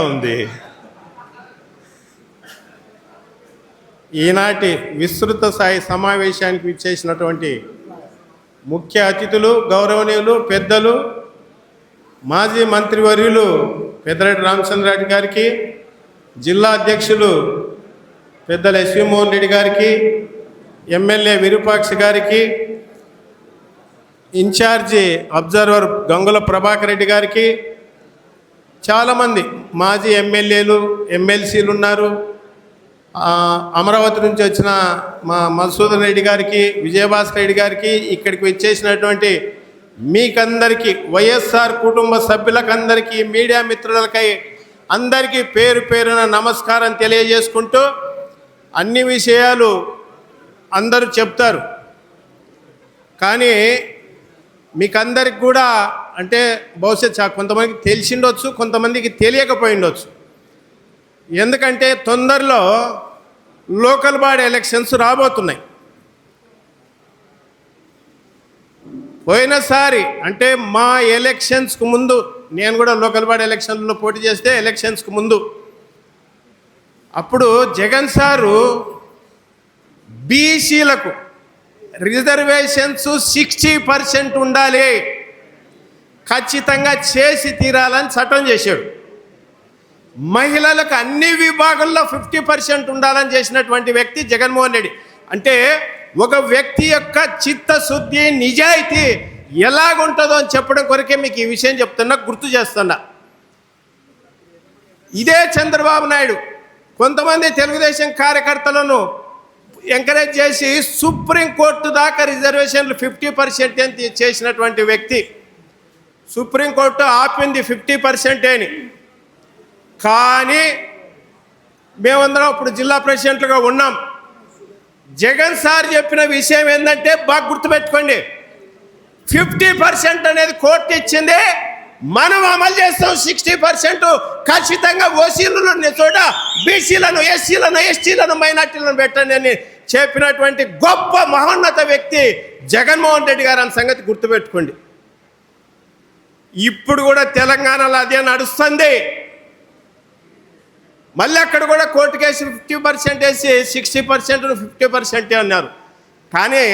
ఉంది. ఈనాటి విస్తృత స్థాయి సమావేశానికి విచ్చేసినటువంటి ముఖ్య అతిథులు, గౌరవనీయులు, పెద్దలు, మాజీ మంత్రివర్యులు పెద్దిరెడ్డి రామచంద్రారెడ్డి గారికి, జిల్లా అధ్యక్షులు పెద్దల ఎస్వి మోహన్ రెడ్డి గారికి, ఎమ్మెల్యే విరూపాక్ష గారికి, ఇన్ఛార్జి అబ్జర్వర్ గంగుల ప్రభాకర్ రెడ్డి గారికి, చాలామంది మాజీ ఎమ్మెల్యేలు, ఎమ్మెల్సీలు ఉన్నారు. అమరావతి నుంచి వచ్చిన మా మధుసూదన్ రెడ్డి గారికి, విజయభాస్కర్ రెడ్డి గారికి, ఇక్కడికి వచ్చేసినటువంటి మీకందరికీ, వైఎస్ఆర్ కుటుంబ సభ్యులకందరికీ, మీడియా మిత్రులకై అందరికీ పేరు పేరున నమస్కారం తెలియజేసుకుంటూ, అన్ని విషయాలు అందరూ చెప్తారు, కానీ మీకందరికి కూడా అంటే బహుశా కొంతమందికి తెలిసిండొచ్చు, కొంతమందికి తెలియకపోయిండొచ్చు. ఎందుకంటే తొందరలో లోకల్ బాడీ ఎలక్షన్స్ రాబోతున్నాయి. పోయినసారి అంటే మా ఎలక్షన్స్కు ముందు, నేను కూడా లోకల్ బాడీ ఎలక్షన్లో పోటీ చేస్తే ఎలక్షన్స్కు ముందు, అప్పుడు జగన్ సారు బీసీలకు రిజర్వేషన్స్ 60% ఉండాలి, ఖచ్చితంగా చేసి తీరాలని చట్టం చేశాడు. మహిళలకు అన్ని విభాగాల్లో 50% ఉండాలని చేసినటువంటి వ్యక్తి జగన్మోహన్ రెడ్డి. అంటే ఒక వ్యక్తి యొక్క చిత్తశుద్ధి, నిజాయితీ ఎలాగుంటుందో అని చెప్పడం కొరకే మీకు ఈ విషయం చెప్తున్నా, గుర్తు చేస్తున్నా. ఇదే చంద్రబాబు నాయుడు కొంతమంది తెలుగుదేశం కార్యకర్తలను ఎంకరేజ్ చేసి సుప్రీంకోర్టు దాకా రిజర్వేషన్లు 50% చేసినటువంటి వ్యక్తి. సుప్రీంకోర్టు ఆపింది 50% అని. కానీ మేమందరం ఇప్పుడు జిల్లా ప్రెసిడెంట్లుగా ఉన్నాం. జగన్ సార్ చెప్పిన విషయం ఏంటంటే బాగా గుర్తుపెట్టుకోండి, 50% అనేది కోర్టు ఇచ్చింది, మనం అమలు చేస్తాం 60%. ఖచ్చితంగా ఓసీలను చోట బీసీలను, ఎస్సీలను, ఎస్టీలను, మైనార్టీలను పెట్టండి అని చెప్పినటువంటి గొప్ప మహోన్నత వ్యక్తి జగన్మోహన్ రెడ్డి గారు అన్న సంగతి గుర్తుపెట్టుకోండి. ఇప్పుడు కూడా తెలంగాణలో అదే నడుస్తుంది. మళ్ళీ అక్కడ కూడా కోర్టు కేసు 50% వేసి 60%, 50% అన్నారు. కానీ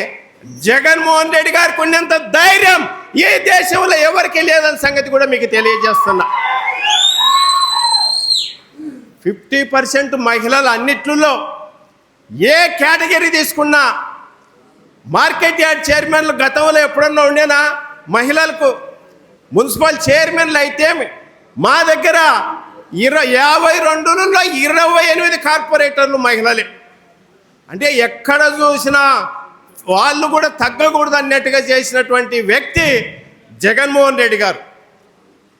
జగన్మోహన్ రెడ్డి గారికి ఉన్నంత ధైర్యం ఏ దేశంలో ఎవరికి లేదన్న సంగతి కూడా మీకు తెలియజేస్తున్నా. 50% మహిళలు అన్నిట్లలో ఏ కేటగిరీ తీసుకున్నా, మార్కెట్ యార్డ్ చైర్మన్లు గతంలో ఎప్పుడన్నా ఉండేనా మహిళలకు? మున్సిపల్ చైర్మన్లు అయితే మా దగ్గర 52లో 28 కార్పొరేటర్లు మహిళలే. అంటే ఎక్కడ చూసినా వాళ్ళు కూడా తగ్గకూడదు అన్నట్టుగా చేసినటువంటి వ్యక్తి జగన్మోహన్ రెడ్డి గారు.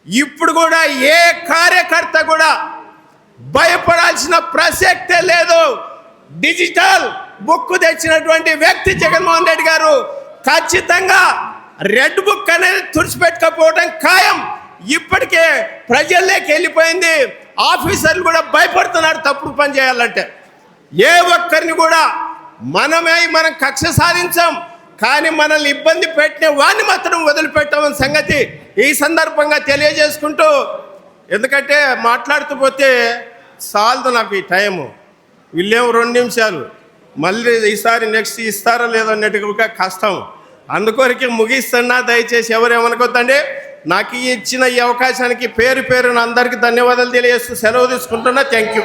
ఇప్పుడు కూడా ఏ కార్యకర్త కూడా భయపడాల్సిన ప్రసక్తే లేదు. డిజిటల్ బుక్ తెచ్చినటువంటి వ్యక్తి జగన్మోహన్ రెడ్డి గారు. ఖచ్చితంగా రెడ్ బుక్ అనేది తుడిచిపెట్టకపోవడం ఖాయం. ఇప్పటికే ప్రజల్లోకి వెళ్ళిపోయింది. ఆఫీసర్లు కూడా భయపడుతున్నారు తప్పుడు పని చేయాలంటే. ఏ ఒక్కరిని కూడా మనం కక్ష సాధించాం, కానీ మనల్ని ఇబ్బంది పెట్టిన వాడిని మాత్రం వదిలిపెట్టామని సంగతి ఈ సందర్భంగా తెలియజేసుకుంటూ, ఎందుకంటే మాట్లాడుతూ పోతే చాలదు నాకు ఈ టైము. వీళ్ళేమో 2 నిమిషాలు, మళ్ళీ ఈసారి నెక్స్ట్ ఇస్తారో లేదో అన్నట్టుగా కష్టం. అందుకొరకే ముగిస్తున్నా. దయచేసి ఎవరేమనుకోద్దండి. నాకు ఇచ్చిన ఈ అవకాశానికి పేరు పేరున అందరికీ ధన్యవాదాలు తెలియజేస్తూ సెలవు తీసుకుంటున్నా. Thank you.